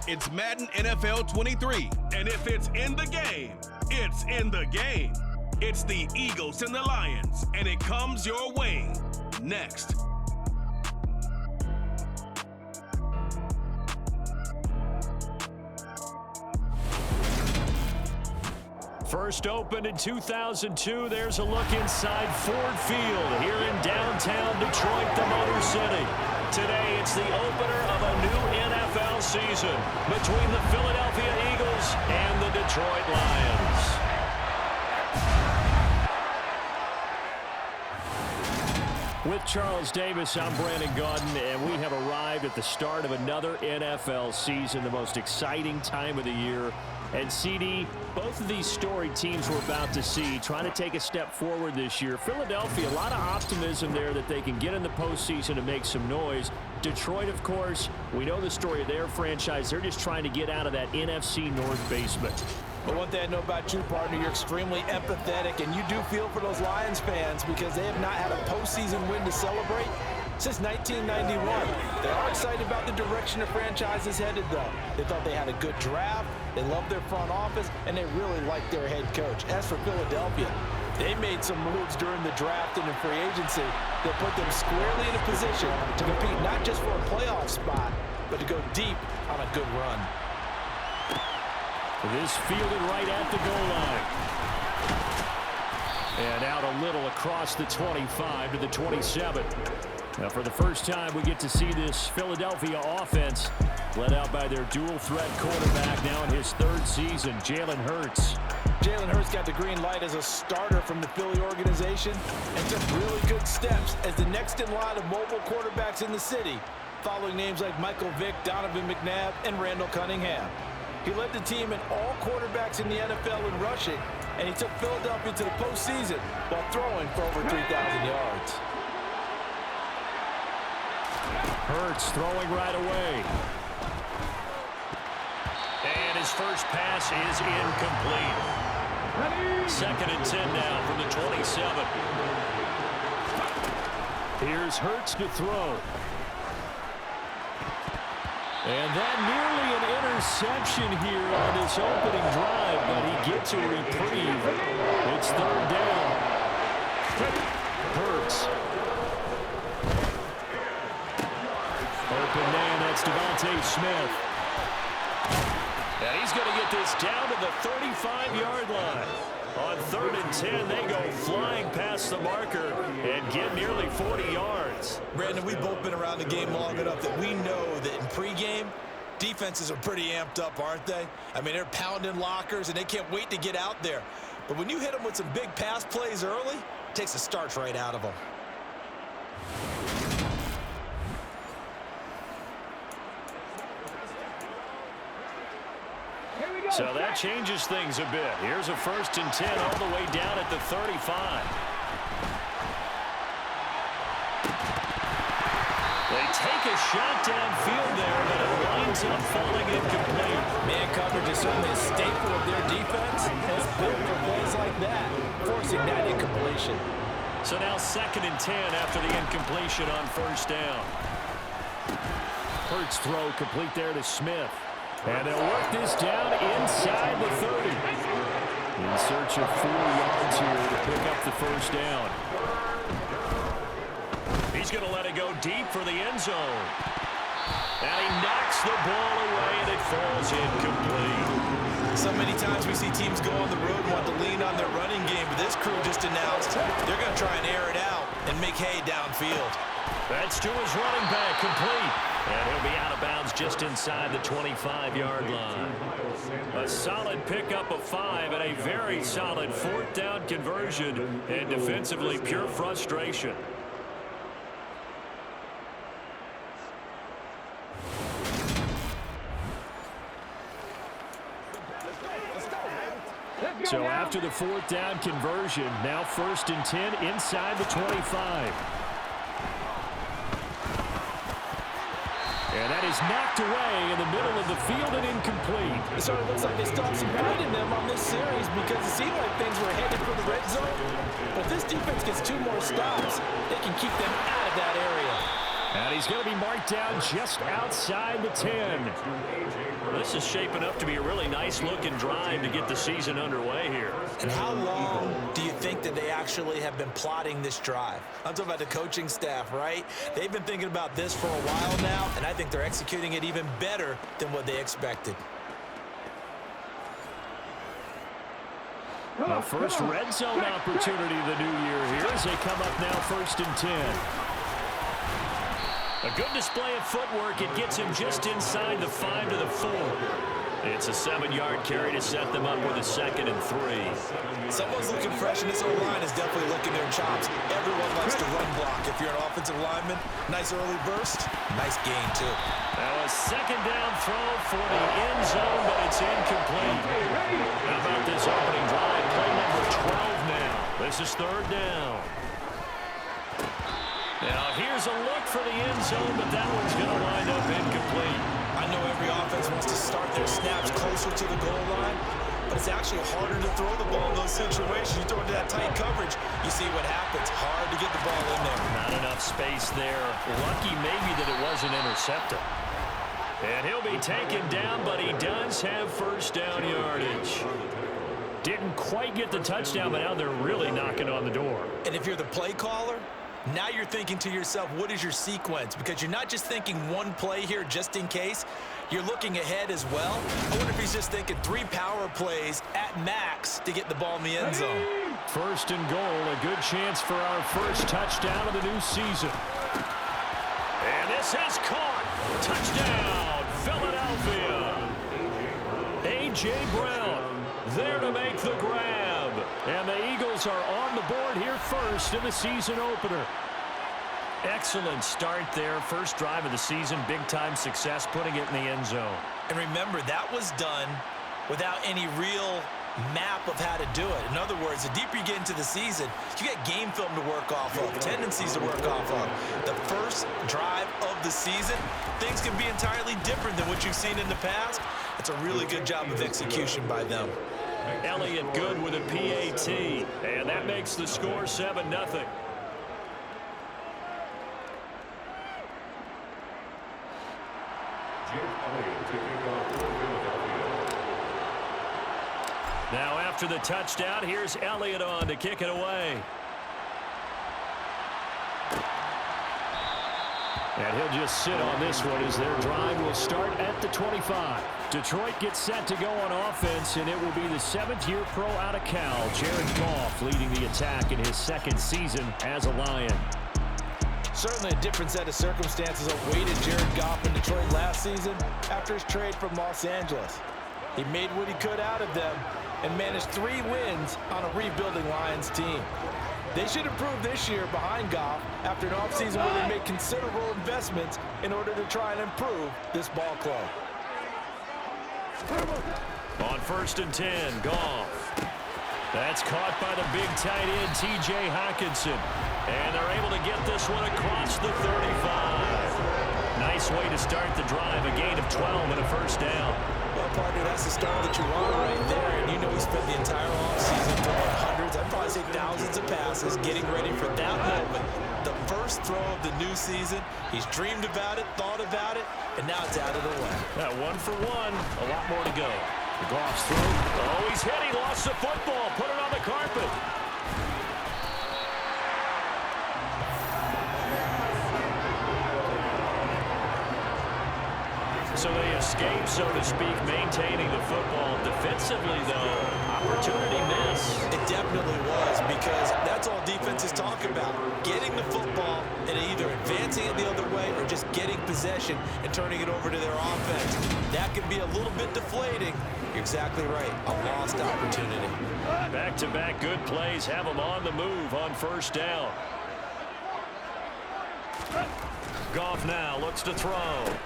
It's Madden NFL 23, and if it's in the game, it's in the game. It's the Eagles and the Lions, and it comes your way next. First opened in 2002, there's a look inside Ford Field here in downtown Detroit, the Motor City. Today, it's the opener of a new NFL season between the Philadelphia Eagles and the Detroit Lions. With Charles Davis, I'm Brandon Gaudin, and we have arrived at the start of another NFL season, the most exciting time of the year. And CD, both of these storied teams we're about to see trying to take a step forward this year. Philadelphia, a lot of optimism there that they can get in the postseason and make some noise. Detroit, of course, we know the story of their franchise. They're just trying to get out of that NFC North basement. But one thing I know about you, partner, you're extremely empathetic, and you do feel for those Lions fans because they have not had a postseason win to celebrate since 1991. They are excited about the direction the franchise is headed, though. They thought they had a good draft, they love their front office, and they really like their head coach. As for Philadelphia, they made some moves during the draft and in free agency that put them squarely in a position to compete not just for a playoff spot, but to go deep on a good run. This fielded right at the goal line. And out a little across the 25 to the 27. Now, for the first time, we get to see this Philadelphia offense led out by their dual-threat quarterback now in his third season, Jalen Hurts. Jalen Hurts got the green light as a starter from the Philly organization and took really good steps as the next in line of mobile quarterbacks in the city, following names like Michael Vick, Donovan McNabb, and Randall Cunningham. He led the team in all quarterbacks in the NFL in rushing, and he took Philadelphia to the postseason while throwing for over 3,000 yards. Hurts throwing right away. And his first pass is incomplete. 2nd and 10 now from the 27. Here's Hurts to throw. And that nearly an interception here on this opening drive, but he gets a reprieve. It's 3rd down. Hurts. Open man, that's Devontae Smith. And he's going to get this down to the 35-yard line. On 3rd and 10, they go flying past the marker and get nearly 40 yards. Brandon, we've both been around the game long enough that we know that in pregame, defenses are pretty amped up, aren't they? I mean, they're pounding lockers, and they can't wait to get out there. But when you hit them with some big pass plays early, it takes the starch right out of them. So that changes things a bit. Here's a 1st and 10 all the way down at the 35. They take a shot downfield there, but it winds up falling incomplete. Man coverage is certainly a staple of their defense. It's built for plays like that, forcing that incompletion. So now 2nd and 10 after the incompletion on 1st down. Hurts throw complete there to Smith. And they'll work this down inside the 30. In search of 4 yards here to pick up the 1st down. He's going to let it go deep for the end zone. And he knocks the ball away, and it falls incomplete. So many times we see teams go on the road and want to lean on their running game, but this crew just announced they're going to try and air it out and make hay downfield. That's to his running back, complete. And he'll be out of bounds just inside the 25-yard line. A solid pickup of 5 and a very solid 4th down conversion, and defensively pure frustration. So after the 4th down conversion, now 1st and 10 inside the 25. And that is knocked away in the middle of the field and incomplete. It sort of looks like they still have some pride in them on this series because it seemed like things were headed for the red zone. But if this defense gets 2 more stops, they can keep them out of that area. And he's going to be marked down just outside the 10. This is shaping up to be a really nice-looking drive to get the season underway here. And how long do you think that they actually have been plotting this drive? I'm talking about the coaching staff, right? They've been thinking about this for a while now, and I think they're executing it even better than what they expected. The first red zone opportunity of the new year here as they come up now 1st and 10. A good display of footwork. It gets him just inside the 5 to the 4. It's a 7-yard carry to set them up with a 2nd and 3. Someone's looking fresh, and this O-line is definitely licking their chops. Everyone likes to run block. If you're an offensive lineman, nice early burst, nice gain too. Now a 2nd down throw for the end zone, but it's incomplete. How about this opening drive? Play number 12 now. This is 3rd down. Now here's a look for the end zone, but that one's going to wind up incomplete. I know every offense wants to start their snaps closer to the goal line, but it's actually harder to throw the ball in those situations. You throw into that tight coverage, you see what happens. Hard to get the ball in there. Not enough space there. Lucky maybe that it wasn't intercepted. And he'll be taken down, but he does have 1st down yardage. Didn't quite get the touchdown, but now they're really knocking on the door. And if you're the play caller, now you're thinking to yourself, what is your sequence? Because you're not just thinking one play here just in case. You're looking ahead as well. I wonder if he's just thinking 3 power plays at max to get the ball in the end zone. 1st and goal, a good chance for our first touchdown of the new season. And this has caught. Touchdown, Philadelphia. A.J. Brown there to make the grab. And the Eagles are on the board here first in the season opener. Excellent start there. First drive of the season. Big-time success putting it in the end zone. And remember, that was done without any real map of how to do it. In other words, the deeper you get into the season, you get game film to work off of, tendencies to work off of. The first drive of the season, things can be entirely different than what you've seen in the past. It's a really good job of execution by them. Elliott good with a PAT, and that makes the score 7-0. Now after the touchdown, here's Elliott on to kick it away. And he'll just sit on this one as their drive will start at the 25. Detroit gets set to go on offense, and it will be the 7th-year pro out of Cal, Jared Goff, leading the attack in his 2nd season as a Lion. Certainly a different set of circumstances awaited Jared Goff in Detroit last season after his trade from Los Angeles. He made what he could out of them and managed 3 wins on a rebuilding Lions team. They should improve this year behind Goff after an offseason where they made considerable investments in order to try and improve this ball club. On 1st and 10, Goff. That's caught by the big tight end, T.J. Hockenson. And they're able to get this one across the 35. Nice way to start the drive, a gain of 12 and a 1st down. Well, partner, that's the start that you want right there. And you know he spent the entire offseason throwing hundreds, I'd probably say thousands of passes, getting ready for that moment. The first throw of the new season. He's dreamed about it, thought about it, and now it's out of the way. 1 for 1, a lot more to go. Goff's throw. Oh, he's hit. He lost the football. Put it on the carpet. So they escape, so to speak, maintaining the football. Defensively, though, opportunity miss. It definitely was, because that's all defenses talk about. Getting the football and either advancing it the other way or just getting possession and turning it over to their offense. That can be a little bit deflating. You're exactly right. A lost opportunity. Back-to-back good plays have them on the move on 1st down. Goff now looks to throw.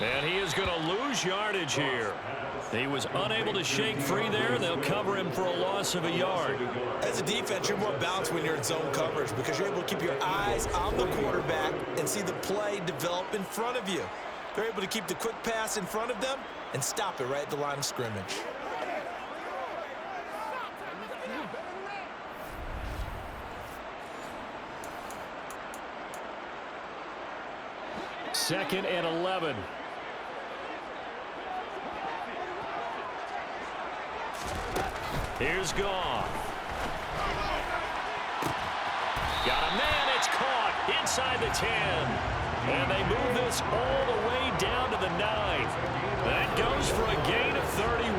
And he is going to lose yardage here. He was unable to shake free there. They'll cover him for a loss of a yard. As a defense, you're more balanced when you're in zone coverage because you're able to keep your eyes on the quarterback and see the play develop in front of you. They're able to keep the quick pass in front of them and stop it right at the line of scrimmage. 2nd and 11. Here's Goff. Got a man. It's caught inside the 10. And they move this all the way down to the 9. That goes for a gain of 31.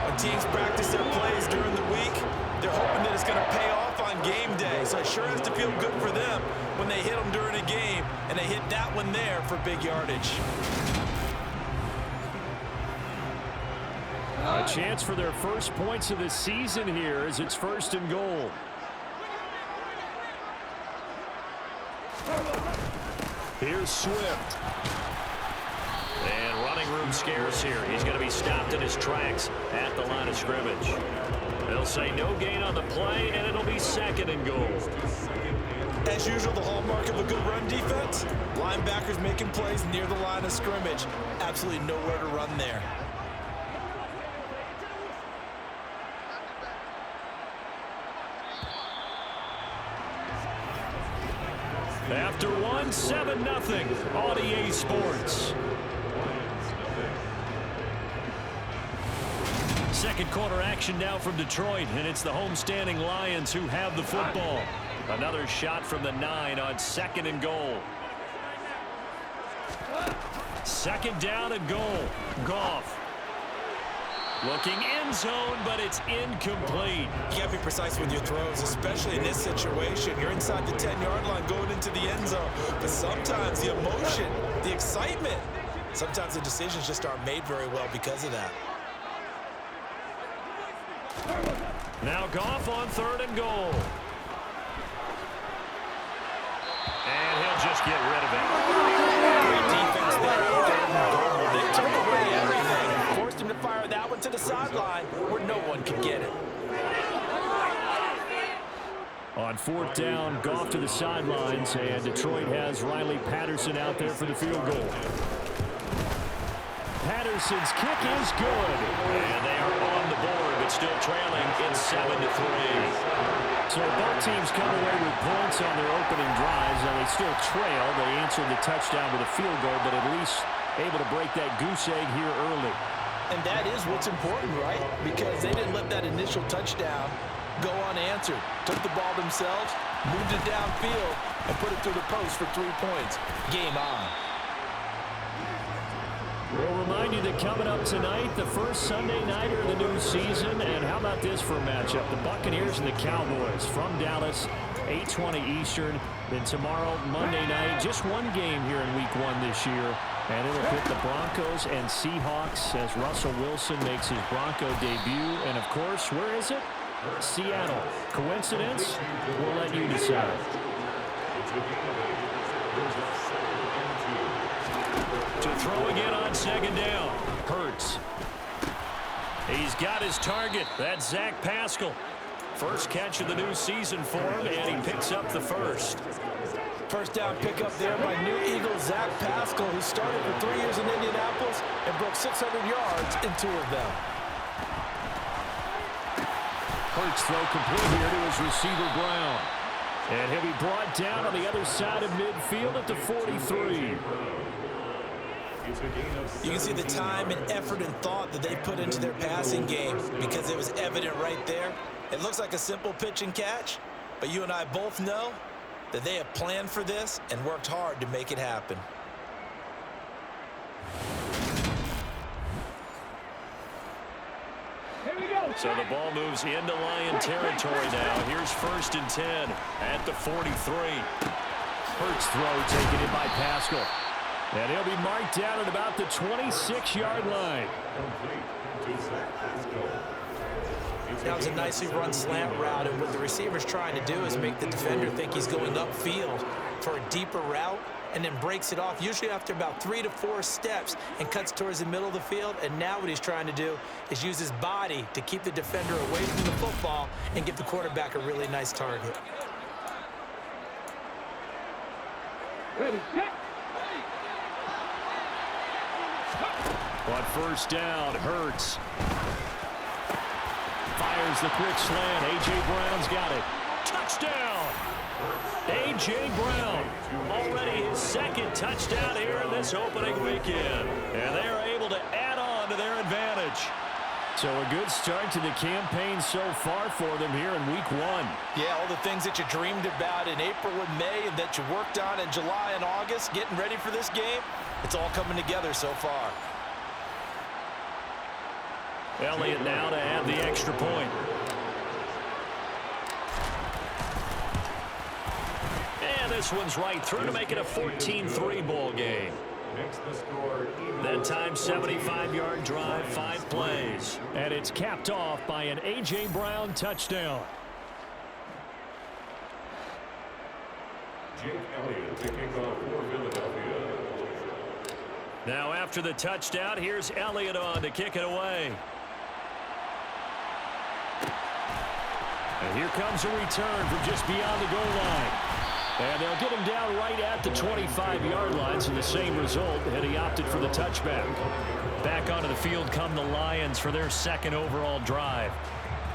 When teams practice their plays during the week, they're hoping that it's going to pay off on game day. So it sure has to feel good for them when they hit them during a game, and they hit that one there for big yardage. A chance for their first points of the season here as it's 1st and goal. Here's Swift. And running room scarce here. He's going to be stopped in his tracks at the line of scrimmage. They'll say no gain on the play, and it'll be 2nd and goal. As usual, the hallmark of a good run defense, linebackers making plays near the line of scrimmage. Absolutely nowhere to run there. After 7-0 on EA Sports. Second quarter action now from Detroit, and it's the homestanding Lions who have the football. Another shot from the 9 on 2nd and goal. 2nd down and goal. Goff. Looking end zone, but it's incomplete. You got to be precise with your throws, especially in this situation. You're inside the 10-yard line going into the end zone. But sometimes the emotion, the excitement, sometimes the decisions just aren't made very well because of that. Now Goff on 3rd and goal. And he'll just get rid of it. Great defense there. 3rd and goal. They took away everything. Forced him to fire that one to the sideline where no one could get it. On 4th down, Goff to the sidelines, and Detroit has Riley Patterson out there for the field goal. Patterson's kick is good. And they are on the board, but still trailing. It's 7-3. So both teams come away with points on their opening drives, and they still trail. They answered the touchdown with a field goal, but at least able to break that goose egg here early. And that is what's important, right? Because they didn't let that initial touchdown go unanswered. Took the ball themselves, moved it downfield, and put it through the post for 3 points. Game on. We'll remind you that coming up tonight, the first Sunday nighter of the new season. And how about this for a matchup? The Buccaneers and the Cowboys from Dallas, 8:20 Eastern. Then tomorrow, Monday night, just one game here in Week 1 this year. And it'll pit the Broncos and Seahawks as Russell Wilson makes his Bronco debut. And, of course, where is it? Seattle. Coincidence? We'll let you decide. To throw again on 2nd down. Hurts. He's got his target. That's Zach Pascal. First catch of the new season for him, and he picks up the first. First down pickup there by new Eagle Zach Pascal, who started for 3 years in Indianapolis and broke 600 yards in 2 of them. Hurts throw complete here to his receiver Brown. And he'll be brought down on the other side of midfield at the 43. You can see the time and effort and thought that they put into their passing game because it was evident right there. It looks like a simple pitch and catch, but you and I both know that they have planned for this and worked hard to make it happen. So the ball moves into Lion territory now. Here's 1st and 10 at the 43. Hurts throw taken in by Pascal. And he'll be marked down at about the 26-yard line. That was a nicely run slant route, and what the receiver's trying to do is make the defender think he's going upfield for a deeper route, and then breaks it off, usually after about 3 to 4 steps, and cuts towards the middle of the field. And now what he's trying to do is use his body to keep the defender away from the football and give the quarterback a really nice target. Ready, set. On 1st down, Hurts fires the quick slant. A.J. Brown's got it. Touchdown! A.J. Brown, already his second touchdown here in this opening weekend. And they are able to add on to their advantage. So a good start to the campaign so far for them here in week 1. Yeah, all the things that you dreamed about in April and May and that you worked on in July and August, getting ready for this game, it's all coming together so far. Elliott now to add the extra point. And this one's right through to make it a 14-3 ball game. That time, 75-yard drive, 5 plays. And it's capped off by an A.J. Brown touchdown. Jake Elliott kicking off for Philadelphia. Now after the touchdown, here's Elliott on to kick it away. And here comes a return from just beyond the goal line. And they'll get him down right at the 25-yard line, so the same result, and he opted for the touchback. Back onto the field come the Lions for their second overall drive.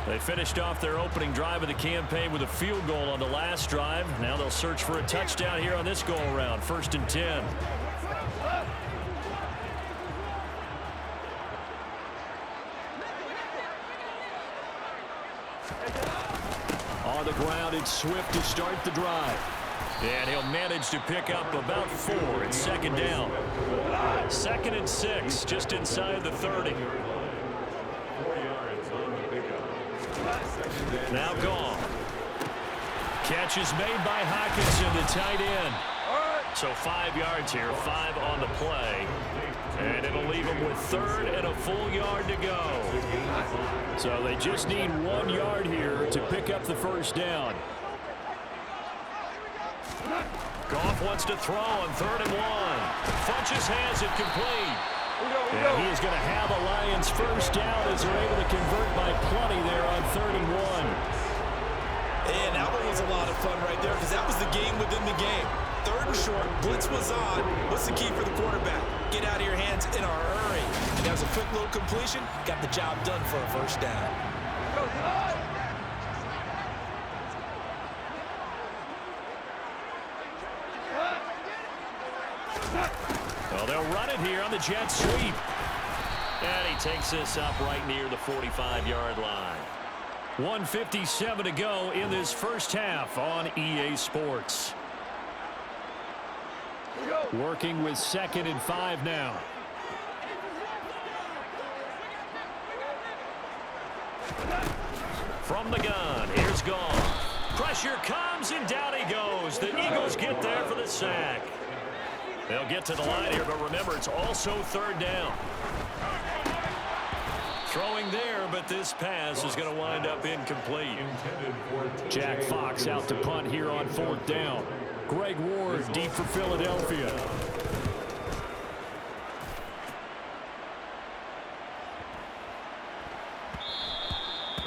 They finished off their opening drive of the campaign with a field goal on the last drive. Now they'll search for a touchdown here on this go-around, 1st and 10. On the ground, it's Swift to start the drive. And he'll manage to pick up about 4. It's second down. 2nd and 6, just inside the 30. Now gone. Catch is made by Hockenson, the tight end. So 5 yards here, 5 on the play. And it'll leave them with 3rd and a full yard to go. So they just need 1 yard here to pick up the first down. Goff wants to throw on 3rd and 1. Funches has it complete. And he is going to have a Lions first down as they're able to convert by plenty there on 3rd and 1. And that one was a lot of fun right there because that was the game within the game. 3rd and short, blitz was on. What's the key for the quarterback? Get out of your hands in a hurry. And that was a quick little completion. Got the job done for a first down. Well, they'll run it here on the jet sweep. And he takes this up right near the 45-yard line. 1:57 to go in this first half on EA Sports. Working with 2nd and 5 now. From the gun, here's Goff. Pressure comes, and down he goes. The Eagles get there for the sack. They'll get to the line here, but remember, it's also 3rd down. Throwing there, but this pass is going to wind up incomplete. Jack Fox out to punt here on 4th down. Greg Ward deep for Philadelphia.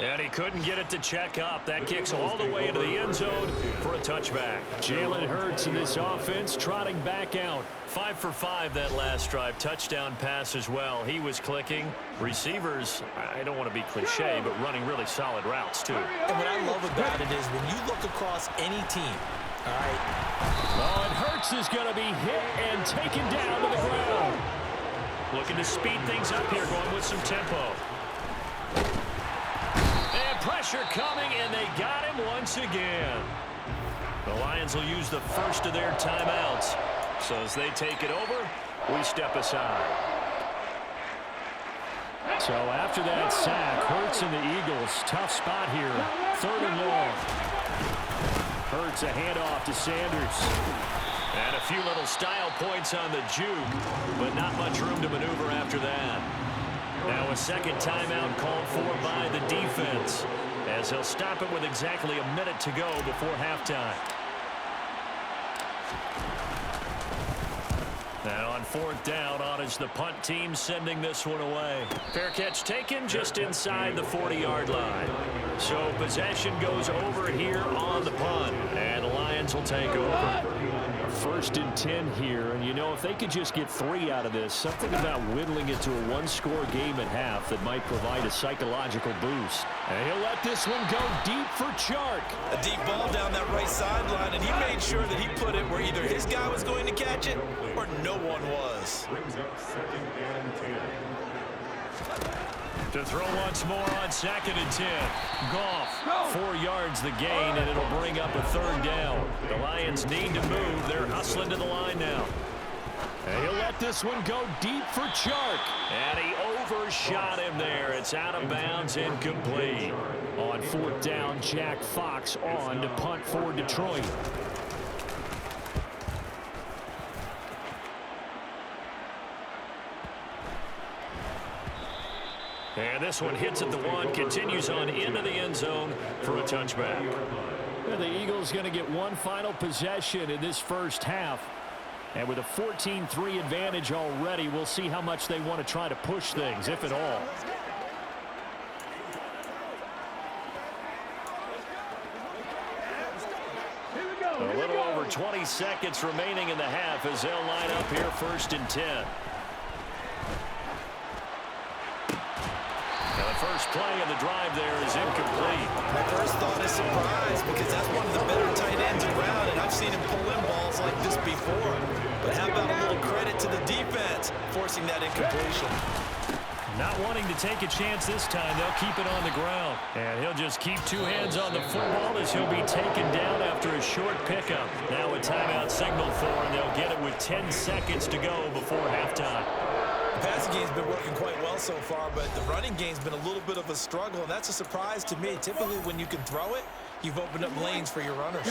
And he couldn't get it to check up. That kicks all the way into the end zone for a touchback. Jalen Hurts in this offense trotting back out. 5 for 5 that last drive. Touchdown pass as well. He was clicking. Receivers, I don't want to be cliche, but running really solid routes too. And what I love about it is when you look across any team, all right. Oh, and Hurts is going to be hit and taken down to the ground. Looking to speed things up here, going with some tempo. Pressure coming, and they got him once again. The Lions will use the first of their timeouts. So as they take it over, we step aside. So after that sack, Hurts and the Eagles, tough spot here. 3rd and long. Hurts a handoff to Sanders. And a few little style points on the juke, but not much room to maneuver after that. Now a second timeout called for by the defense, as he'll stop it with exactly a minute to go before halftime. Now on 4th down, on is the punt team sending this one away. Fair catch taken just inside the 40-yard line. So possession goes over here on the punt, and the Lions will take over. 1st and 10 here, and you know, if they could just get 3 out of this, something about whittling it to a one-score game at half that might provide a psychological boost. And he'll let this one go deep for Chark. A deep ball down that right sideline, and he made sure that he put it where either his guy was going to catch it or no one was. Brings up 2nd and 10. To throw once more on 2nd and 10. Goff, 4 yards the gain, and it'll bring up a 3rd down. The Lions need to move. They're hustling to the line now. And he'll let this one go deep for Chark. And he overshot him there. It's out of bounds, incomplete. On 4th down, Jack Fox on to punt for Detroit. And this one hits at the 1, continues on into the end zone for a touchback. And the Eagles going to get one final possession in this first half. And with a 14-3 advantage already, we'll see how much they want to try to push things, if at all. A little over 20 seconds remaining in the half as they'll line up here 1st and 10. First play of the drive there is incomplete. My first thought is surprise because that's one of the better tight ends around, and I've seen him pull in balls like this before. But how about a little credit to the defense forcing that incompletion? Not wanting to take a chance this time, they'll keep it on the ground. And he'll just keep 2 hands on the football as he'll be taken down after a short pickup. Now a timeout signal for him. They'll get it with 10 seconds to go before halftime. The passing game's been working quite well so far, but the running game's been a little bit of a struggle, and that's a surprise to me. Typically, when you can throw it, you've opened up lanes for your runners.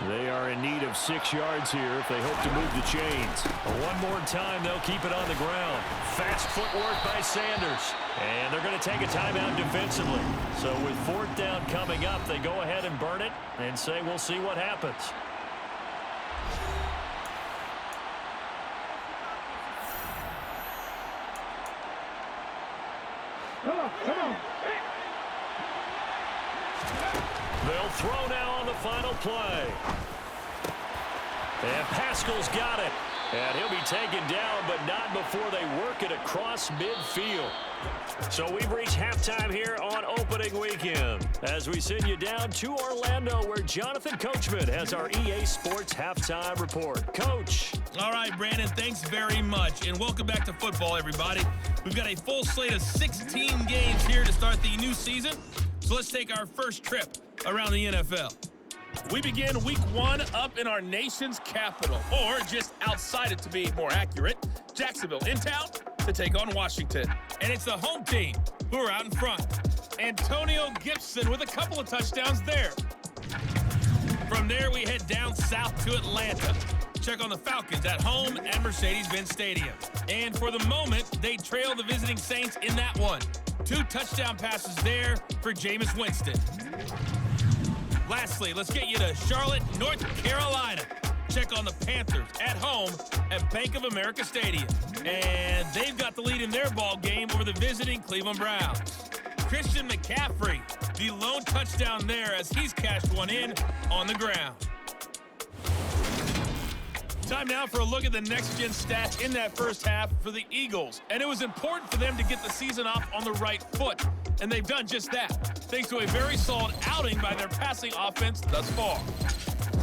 They are in need of 6 yards here if they hope to move the chains. One more time, they'll keep it on the ground. Fast footwork by Sanders. And they're going to take a timeout defensively. So with 4th down coming up, they go ahead and burn it and say we'll see what happens. They'll throw now on the final play. And Pascal's got it. And he'll be taken down, but not before they work it across midfield. So we've reached halftime here on opening weekend as we send you down to Orlando where Jonathan Coachman has our EA Sports halftime report. Coach. All right, Brandon, thanks very much. And welcome back to football, everybody. We've got a full slate of 16 games here to start the new season. So let's take our first trip around the NFL. We begin week 1 up in our nation's capital, or just outside it to be more accurate, Jacksonville, in town to take on Washington. And it's the home team who are out in front. Antonio Gibson with a couple of touchdowns there. From there, we head down south to Atlanta. Check on the Falcons at home at Mercedes-Benz Stadium. And for the moment, they trail the visiting Saints in that one. 2 touchdown passes there for Jameis Winston. Lastly, let's get you to Charlotte, North Carolina. Check on the Panthers at home at Bank of America Stadium. And they've got the lead in their ball game over the visiting Cleveland Browns. Christian McCaffrey, the lone touchdown there as he's cashed one in on the ground. Time now for a look at the next-gen stats in that first half for the Eagles. And it was important for them to get the season off on the right foot. And they've done just that, thanks to a very solid outing by their passing offense thus far.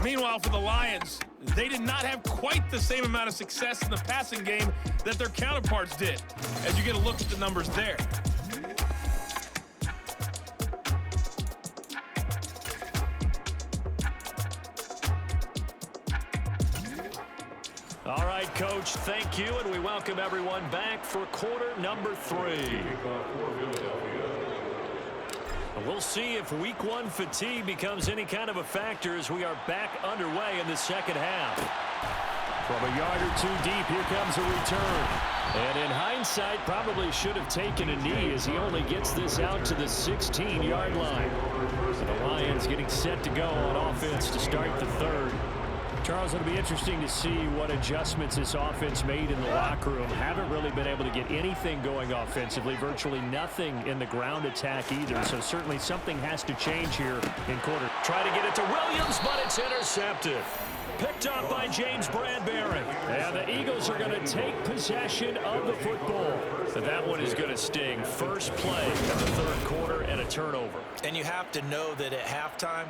Meanwhile, for the Lions, they did not have quite the same amount of success in the passing game that their counterparts did, as you get a look at the numbers there. All right, Coach, thank you, and we welcome everyone back for quarter number 3. Kickoff for Philadelphia. We'll see if week 1 fatigue becomes any kind of a factor as we are back underway in the second half. From a yard or 2 deep, here comes a return. And in hindsight, probably should have taken a knee as he only gets this out to the 16-yard line. So the Lions getting set to go on offense to start the third. Charles, it'll be interesting to see what adjustments this offense made in the locker room. Haven't really been able to get anything going offensively, virtually nothing in the ground attack either. So certainly something has to change here in quarter. Try to get it to Williams, but it's intercepted. Picked up by James Bradbury. And the Eagles are going to take possession of the football. But that one is going to sting. First play of the third quarter and a turnover. And you have to know that at halftime,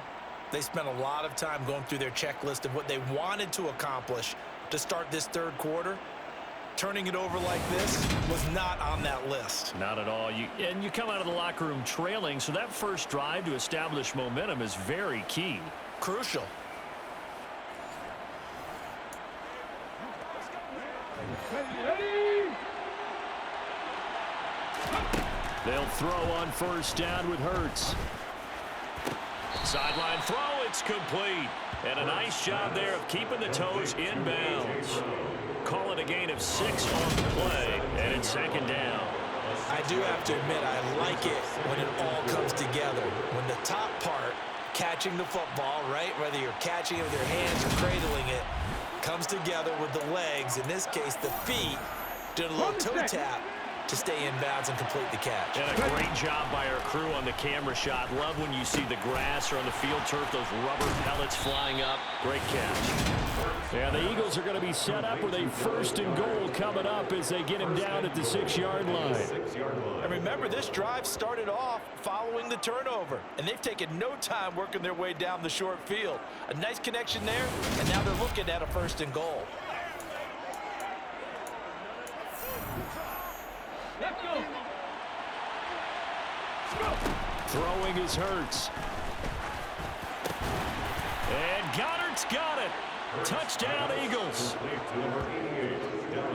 they spent a lot of time going through their checklist of what they wanted to accomplish to start this third quarter. Turning it over like this was not on that list. Not at all. And you come out of the locker room trailing, so that first drive to establish momentum is very key. Crucial. They'll throw on first down with Hurts. Sideline throw, it's complete. And a nice job there of keeping the toes in bounds. Call it a gain of 6 on the play, and it's second down. I do have to admit, I like it when it all comes together. When the top part, catching the football, right, whether you're catching it with your hands or cradling it, comes together with the legs, in this case the feet, doing a little toe tap to stay in bounds and complete the catch. And a great job by our crew on the camera shot. Love when you see the grass or on the field turf, those rubber pellets flying up. Great catch. Yeah, the Eagles are going to be set up with a first and goal coming up as they get him down at the 6-yard line. And remember, this drive started off following the turnover, and they've taken no time working their way down the short field. A nice connection there, and now they're looking at a first and goal. Throwing is Hurts. And Goddard's got it. Touchdown, Eagles.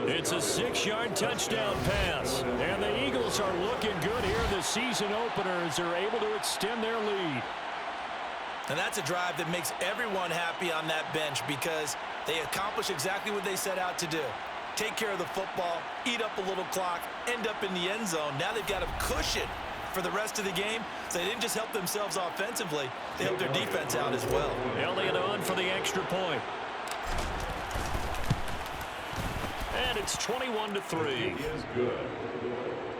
It's a 6-yard touchdown pass. And the Eagles are looking good here in the season opener as they're able to extend their lead. And that's a drive that makes everyone happy on that bench because they accomplish exactly what they set out to do. Take care of the football, eat up a little clock, end up in the end zone. Now they've got a cushion for the rest of the game. So they didn't just help themselves offensively, they helped their defense out as well. Elliott on for the extra point. And it's 21-3.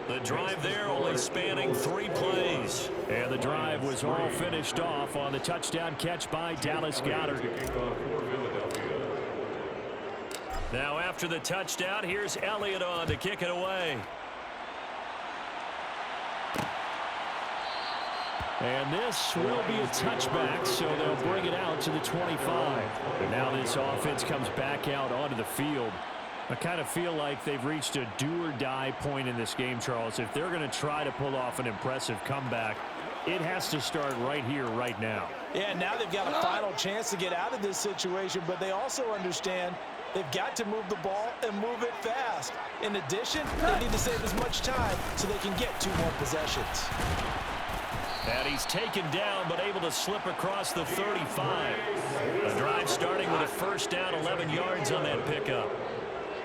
The drive there only spanning 3 plays. And the drive was all finished off on the touchdown catch by Dallas Goedert. Now after the touchdown, here's Elliott on to kick it away. And this will be a touchback, so they'll bring it out to the 25. And now this offense comes back out onto the field. I kind of feel like they've reached a do-or-die point in this game, Charles. If they're going to try to pull off an impressive comeback, it has to start right here, right now. Yeah, now they've got a final chance to get out of this situation, but they also understand they've got to move the ball and move it fast. In addition, they need to save as much time so they can get 2 more possessions. And he's taken down, but able to slip across the 35. The drive starting with a first down, 11 yards on that pickup.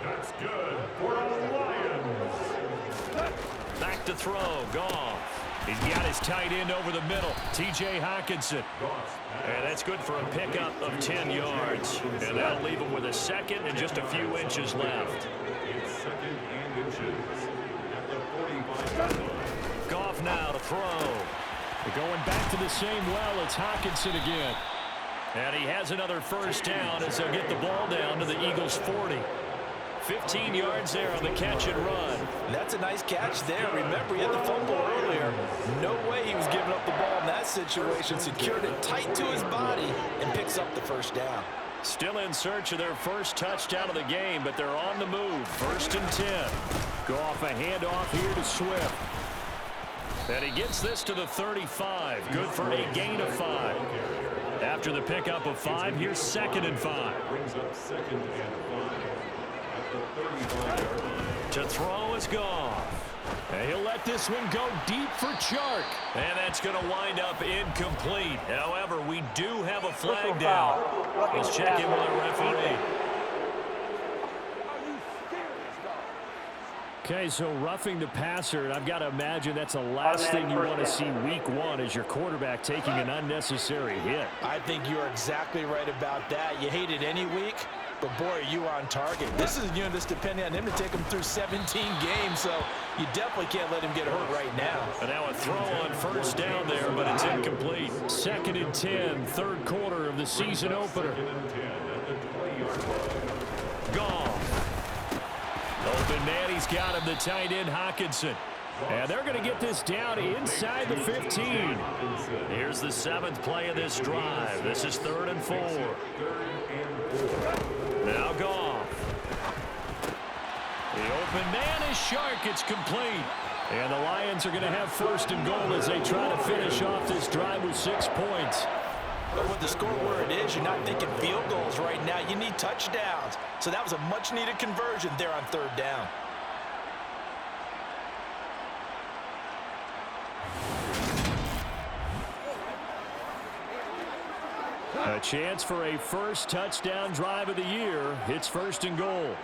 That's good for the Lions. Back to throw, Goff. He's got his tight end over the middle, T.J. Hockenson. And that's good for a pickup of 10 yards. And that'll leave him with a second and just a few inches left. It's second and inches at the 45. Goff now to throw. Going back to the same well, it's Hockenson again. And he has another first down as they'll get the ball down to the Eagles' 40. 15 yards there on the catch and run. That's a nice catch there. Remember, he had the fumble earlier. No way he was giving up the ball in that situation. Secured it tight to his body and picks up the first down. Still in search of their first touchdown of the game, but they're on the move. 1st and 10. Go off a handoff here to Swift. And he gets this to the 35. Good for a gain of 5. After the pickup of 5, here's 2nd and 5. Brings up 2nd and 5 at the 35-yard line. To throw is Goff. And he'll let this one go deep for Chark. And that's going to wind up incomplete. However, we do have a flag down. Let's check in with our referee. Okay, so roughing the passer, and I've got to imagine that's the last thing you want to see week 1 as your quarterback taking an unnecessary hit. I think you're exactly right about that. You hate it any week, but boy, are you on target. This is a unit that's depending on him to take him through 17 games, so you definitely can't let him get hurt right now. And now a throw on first down there, but it's incomplete. 2nd and 10, third quarter of the season opener. Goff. Open man, he's got him, the tight end Hockenson. And they're going to get this down inside the 15. Here's the 7th play of this drive. This is 3rd and 4. Now Goff. The open man is Shark. It's complete. And the Lions are going to have 1st and goal as they try to finish off this drive with 6 points. But with the score where it is, you're not thinking field goals right now. You need touchdowns. So that was a much-needed conversion there on 3rd down. A chance for a first touchdown drive of the year. It's 1st and goal.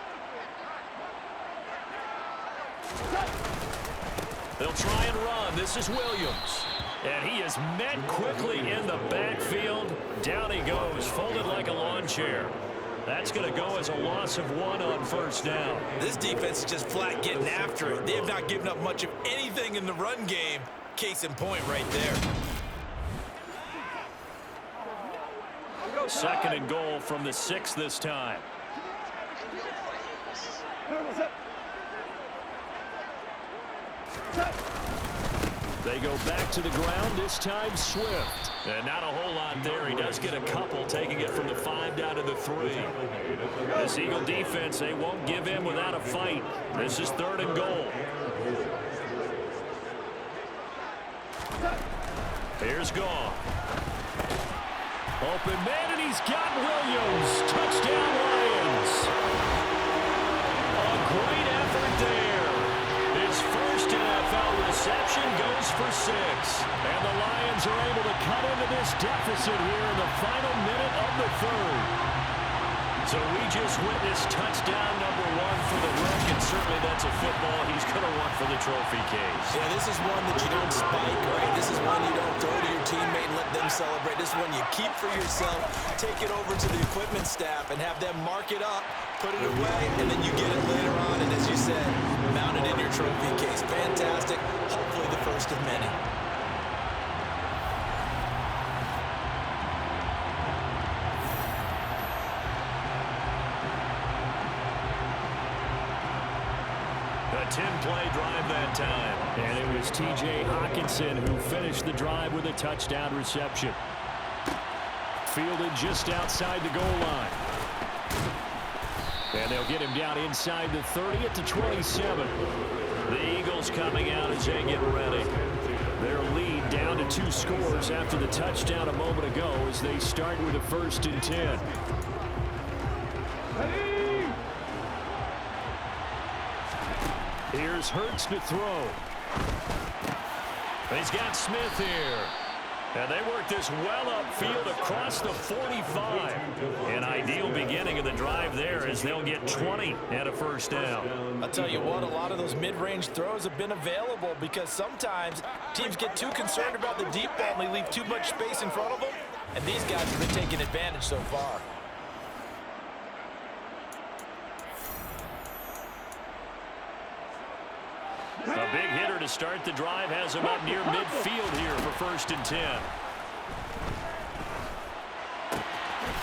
They'll try and run. This is Williams. And he is met quickly in the backfield. Down he goes, folded like a lawn chair. That's going to go as a loss of 1 on 1st down. This defense is just flat getting after it. They have not given up much of anything in the run game. Case in point right there. 2nd and goal from the 6 this time. They go back to the ground, this time Swift. And not a whole lot there. He does get a couple, taking it from the 5 down to the 3. This Eagle defense, they won't give in without a fight. This is 3rd and goal. Here's Goff. Open man, and he's got Williams. Touchdown, Lions. A great effort there. His first NFL reception goes for 6. And the Lions are able to cut into this deficit here in the final minute of the 3rd. So we just witnessed touchdown number 1 for the Rook, and certainly that's a football he's going to want for the trophy case. Yeah, this is one that you don't spike, right? This is one you don't throw to your teammate and let them celebrate. This is one you keep for yourself, take it over to the equipment staff and have them mark it up, put it away, and then you get it later on, and as you said, mount it in your trophy case. Fantastic. Hopefully the first of many. A 10-play drive that time. And it was T.J. Hockenson who finished the drive with a touchdown reception. Fielded just outside the goal line. And they'll get him down inside the 30 at the 27. The Eagles coming out as they get ready. Their lead down to 2 scores after the touchdown a moment ago as they start with a 1st and 10. Here's Hurts to throw. He's got Smith here. And they work this well upfield across the 45. An ideal beginning of the drive there as they'll get 20 and a 1st down. I'll tell you what, a lot of those mid-range throws have been available because sometimes teams get too concerned about the deep ball and they leave too much space in front of them. And these guys have been taking advantage so far. A big hitter to start the drive has him up near midfield here for 1st and 10.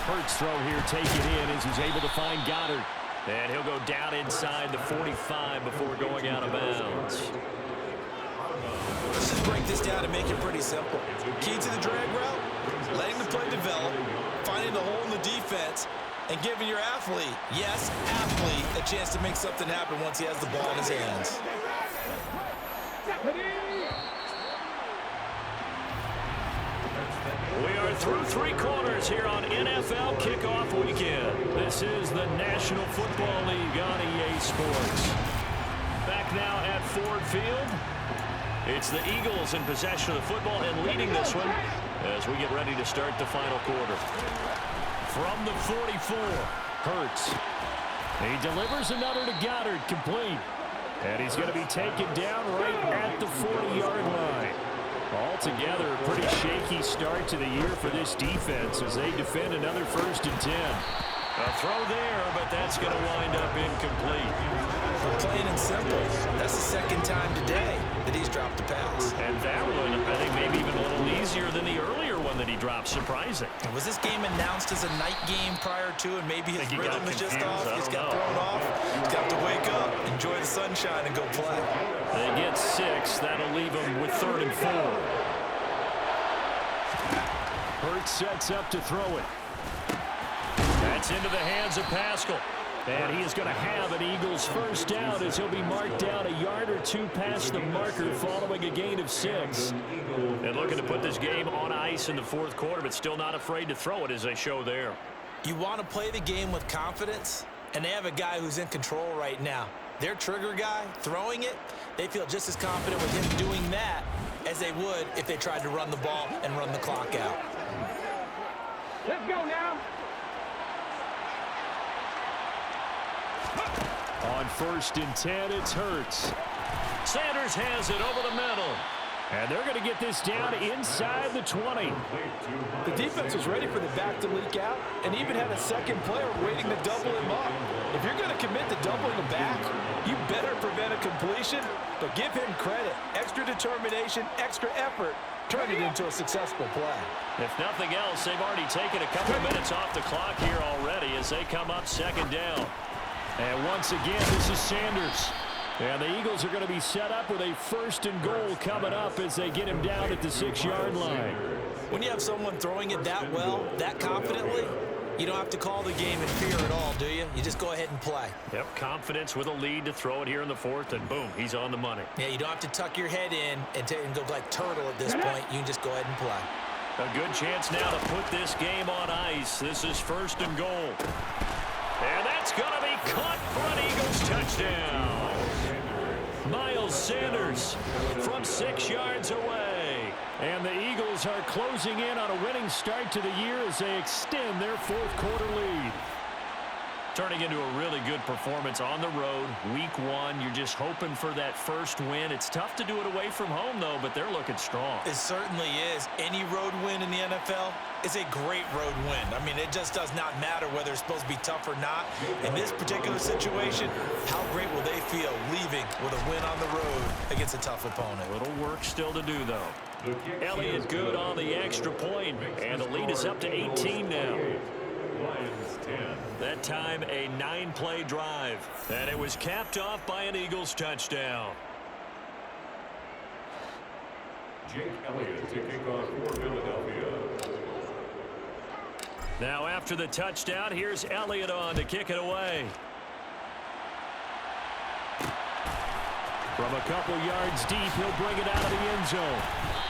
Hurts throw here taken in as he's able to find Goddard. And he'll go down inside the 45 before going out of bounds. Let's just break this down and make it pretty simple. Key to the drag route, letting the play develop, finding the hole in the defense, and giving your athlete, yes, athlete, a chance to make something happen once he has the ball in his hands. We are through 3 quarters here on NFL Kickoff Weekend. This is the National Football League on EA Sports. Back now at Ford Field. It's the Eagles in possession of the football and leading this one as we get ready to start the final quarter. From the 44, Hurts. He delivers another to Goddard, complete. And he's going to be taken down right at the 40-yard line. Altogether, a pretty shaky start to the year for this defense as they defend another 1st and 10. A throw there, but that's going to wind up incomplete. Plain and simple. That's the 2nd time today that he's dropped a pass. And that one, I think, maybe even a little easier than the earlier one that he dropped. Surprising. Was this game announced as a night game prior to, and maybe his rhythm is just off? He just got thrown off. He's got to wake up, enjoy the sunshine, and go play. They get 6. That'll leave them with 3rd and 4. Hurts sets up to throw it. That's into the hands of Pascal. And he is going to have an Eagles first down as he'll be marked down a yard or 2 past the marker following a gain of 6. And looking to put this game on ice in the 4th quarter, but still not afraid to throw it as they show there. You want to play the game with confidence, and they have a guy who's in control right now. Their trigger guy throwing it, they feel just as confident with him doing that as they would if they tried to run the ball and run the clock out. Let's go now. On 1st and 10, it's Hurts. Sanders has it over the middle. And they're going to get this down inside the 20. The defense was ready for the back to leak out and even had a second player waiting to double him up. If you're going to commit to doubling him back, you better prevent a completion, but give him credit. Extra determination, extra effort, turn it into a successful play. If nothing else, they've already taken a couple of minutes off the clock here already as they come up 2nd down. And once again, this is Sanders. And the Eagles are going to be set up with a 1st and goal coming up as they get him down at the 6-yard line. When you have someone throwing it that well, that confidently, you don't have to call the game in fear at all, do you? You just go ahead and play. Yep, confidence with a lead to throw it here in the 4th, and boom, he's on the money. Yeah, you don't have to tuck your head in and go like turtle at this point. You can just go ahead and play. A good chance now to put this game on ice. This is 1st and goal. And that's going to be caught for an Eagles touchdown. Miles Sanders from 6 yards away. And the Eagles are closing in on a winning start to the year as they extend their 4th quarter lead. Turning into a really good performance on the road. Week 1, you're just hoping for that first win. It's tough to do it away from home, though, but they're looking strong. It certainly is. Any road win in the NFL is a great road win. I mean, it just does not matter whether it's supposed to be tough or not. In this particular situation, how great will they feel leaving with a win on the road against a tough opponent? A little work still to do, though. Elliott good on the extra point, and the lead is up to 18 now. That time a 9-play drive, and it was capped off by an Eagles touchdown. Jake Elliott to kick off for Philadelphia. Now after the touchdown, here's Elliott on to kick it away. From a couple yards deep, he'll bring it out of the end zone.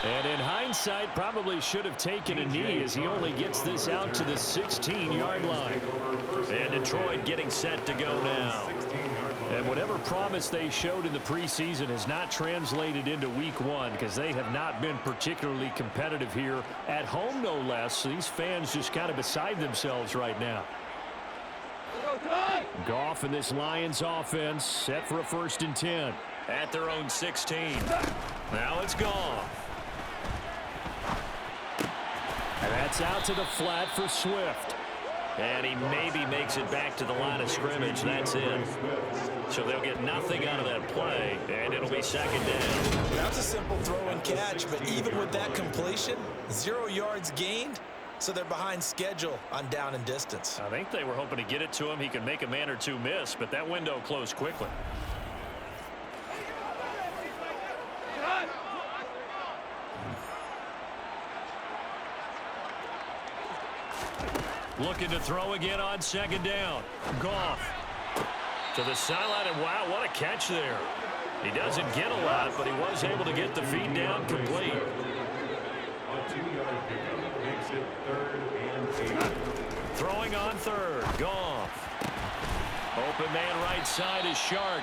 And in hindsight, probably should have taken a knee as he only gets this out to the 16-yard line. And Detroit getting set to go now. And whatever promise they showed in the preseason has not translated into week 1 because they have not been particularly competitive here at home, no less. These fans just kind of beside themselves right now. Goff and this Lions offense set for a 1st and 10 at their own 16. Now it's Goff. And that's out to the flat for Swift. And he maybe makes it back to the line of scrimmage. That's it. So they'll get nothing out of that play, and it'll be 2nd down. That's a simple throw and catch, but even with that completion, 0 yards gained, so they're behind schedule on down and distance. I think they were hoping to get it to him. He could make a man or two miss, but that window closed quickly. Looking to throw again on 2nd down. Goff to the sideline, and wow, what a catch there. He doesn't get a lot, but he was able to get the feed down complete. A 2-yard pickup makes it 3rd and 8. Throwing on 3rd, Goff. Open man right side is Shark.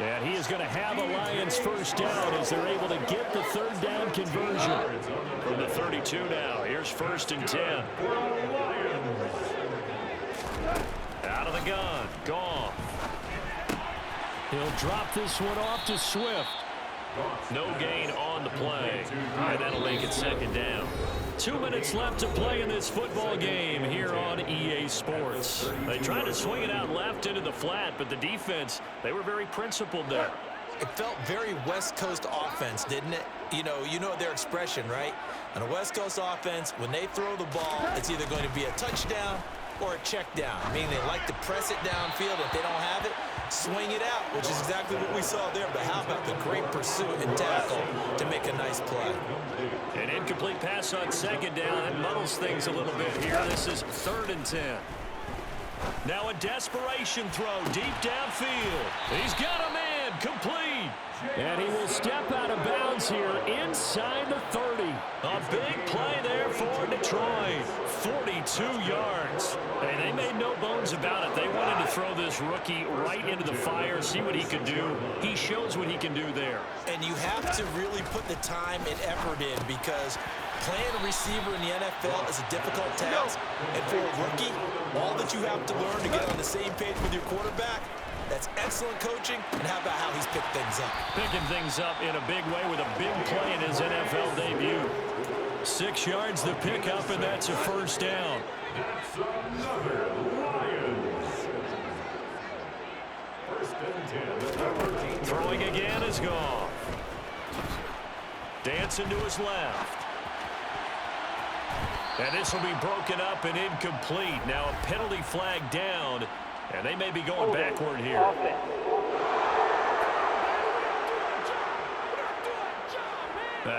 And he is going to have a Lions first down as they're able to get the 3rd down conversion. From the 32 now, here's 1st and 10. Out of the gun, Goff. He'll drop this one off to Swift. No gain on the play, and that'll make it 2nd down. 2 minutes left to play in this football game here on EA Sports. They tried to swing it out left into the flat, but the defense, they were very principled there. It felt very West Coast offense, didn't it? You know their expression, right? On a West Coast offense, when they throw the ball, it's either going to be a touchdown or a check down, meaning they like to press it downfield. If they don't have it, swing it out, which is exactly what we saw there. But how about the great pursuit and tackle to make a nice play? An incomplete pass on second down. That muddles things a little bit here. This is 3rd and 10. Now a desperation throw deep downfield. He's got a man complete. And he will step out of bounds here inside the 30. A big play there for Detroit. 42 yards. And they made no bones about it. They wanted to throw this rookie right into the fire, see what he could do. He shows what he can do there. And you have to really put the time and effort in, because playing a receiver in the NFL is a difficult task. And for a rookie, all that you have to learn to get on the same page with your quarterback, that's excellent coaching. And how about how he's picked things up? Picking things up in a big way with a big play in his NFL debut. 6 yards the pickup, and that's a 1st down. That's another Lions. 1st and 10. Throwing again is Goff. Dancing to his left. And this will be broken up and incomplete. Now a penalty flag down, and they may be going backward here.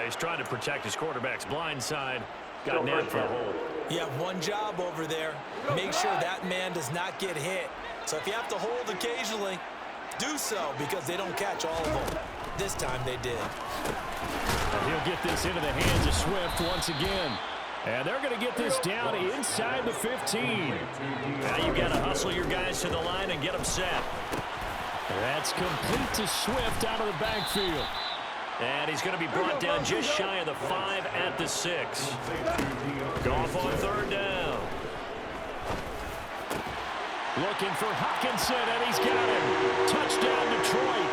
He's trying to protect his quarterback's blind side. Got nabbed for a hole. You have one job over there. Make sure that man does not get hit. So if you have to hold occasionally, do so, because they don't catch all of them. This time they did. And he'll get this into the hands of Swift once again. And they're going to get this down inside the 15. Now you've got to hustle your guys to the line and get them set. That's complete to Swift out of the backfield. And he's going to be brought down just shy of the 5 at the 6. Goff on 3rd down. Looking for Hockenson, and he's got him. Touchdown, Detroit.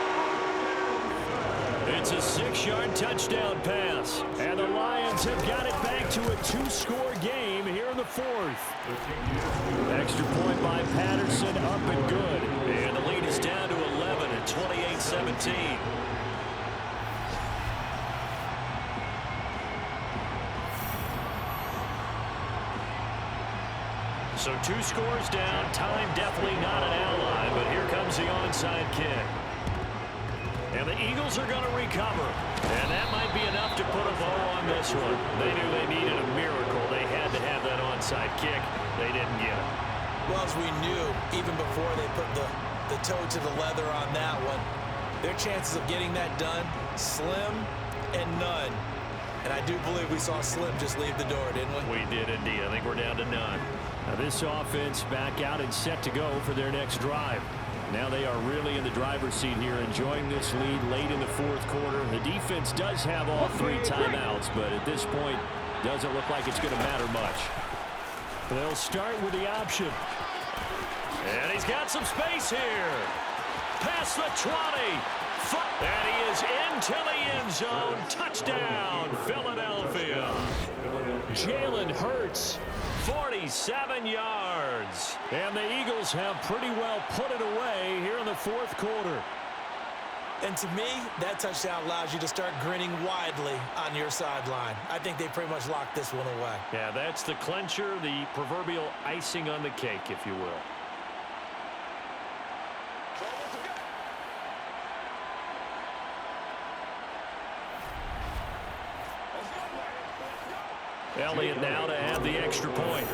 It's a 6-yard touchdown pass. And the Lions have got it back to a 2-score game here in the 4th. Extra point by Patterson, up and good. And the lead is down to 11 at 28-17. So 2 scores down. Time definitely not an ally, but here comes the onside kick. And the Eagles are going to recover. And that might be enough to put a bow on this one. They knew they needed a miracle. They had to have that onside kick. They didn't get it. Well, as we knew, even before they put the toe to the leather on that one, their chances of getting that done, slim and none. And I do believe we saw Slim just leave the door, didn't we? We did indeed. I think we're down to none. Now this offense back out and set to go for their next drive. Now they are really in the driver's seat here, enjoying this lead late in the 4th quarter. The defense does have all 3 timeouts, but at this point, doesn't look like it's going to matter much. They'll start with the option. And he's got some space here. Past the 20. And he is into the end zone. Touchdown, Philadelphia. Jalen Hurts, 47 yards. And the Eagles have pretty well put it away here in the 4th quarter. And to me, that touchdown allows you to start grinning widely on your sideline. I think they pretty much locked this one away. Yeah, that's the clincher, the proverbial icing on the cake, if you will. Elliott now to add the extra point.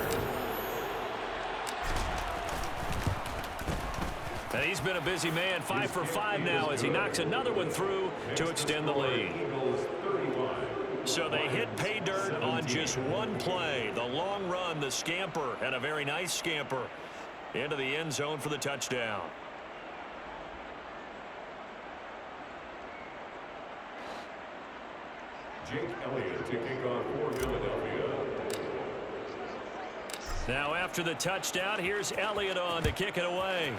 And he's been a busy man, 5 for 5 now as he knocks another one through to extend the lead. So they hit pay dirt on just one play. The long run, the scamper, and a very nice scamper into the end zone for the touchdown. Jake Elliott to kick off for Philadelphia. Now after the touchdown, here's Elliott on to kick it away.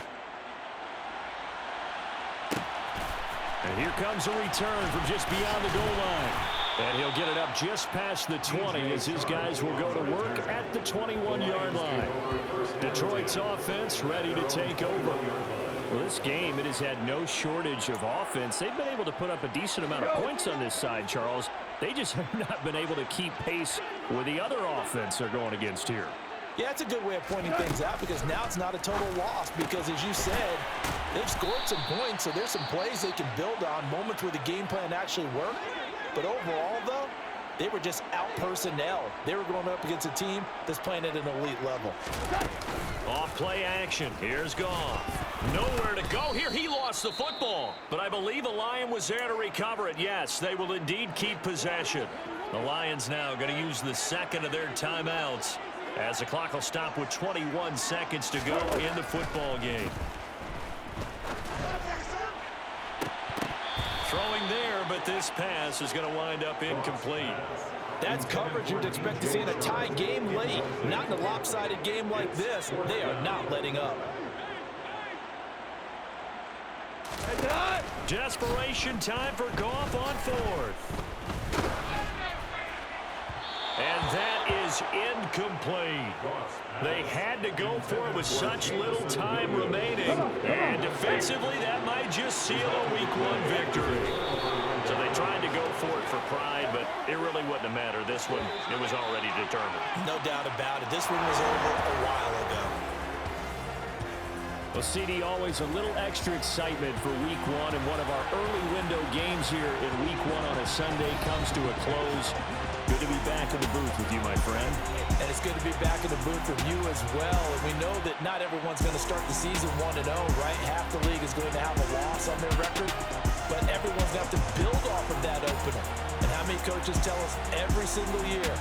And here comes a return from just beyond the goal line. And he'll get it up just past the 20 as his guys will go to work at the 21-yard line. Detroit's offense ready to take over. Well, this game, it has had no shortage of offense. They've been able to put up a decent amount of points on this side, Charles. They just have not been able to keep pace with the other offense they're going against here. Yeah, it's a good way of pointing things out because now it's not a total loss because, as you said, they've scored some points, so there's some plays they can build on, moments where the game plan actually worked. But overall, though, they were just out-personnel. They were going up against a team that's playing at an elite level. Off play action. Here's Goff. Nowhere to go here. He lost the football. But I believe a Lion was there to recover it. Yes, they will indeed keep possession. The Lions now going to use the second of their timeouts as the clock will stop with 21 seconds to go in the football game. Throwing there, but this pass is going to wind up incomplete. That's coverage you'd expect to see in a tie game late. Not in a lopsided game like this. They are not letting up. Desperation time for Goff on fourth. And that is incomplete. They had to go for it with such little time remaining. And defensively, that might just seal a Week 1 victory. So they tried to go for it for pride, but it really wouldn't have mattered. This one, it was already determined. No doubt about it. This one was over a while ago. Well, CD, always a little extra excitement for Week 1, and one of our early window games here in Week 1 on a Sunday comes to a close. Good to be back in the booth with you, my friend. And it's good to be back in the booth with you as well. And we know that not everyone's going to start the season 1-0, right? Half the league is going to have a loss on their record. But everyone's going to have to build off of that opener. And how many coaches tell us every single year,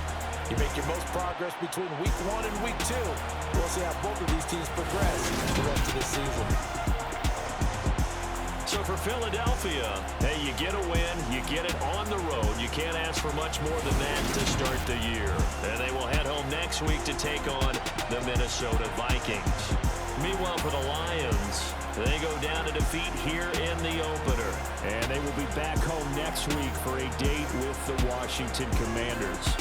you make your most progress between Week 1 and Week 2. We'll see how both of these teams progress the rest of this season. So for Philadelphia, hey, you get a win, you get it on the road. You can't ask for much more than that to start the year. And they will head home next week to take on the Minnesota Vikings. Meanwhile, for the Lions, they go down to defeat here in the opener. And they will be back home next week for a date with the Washington Commanders.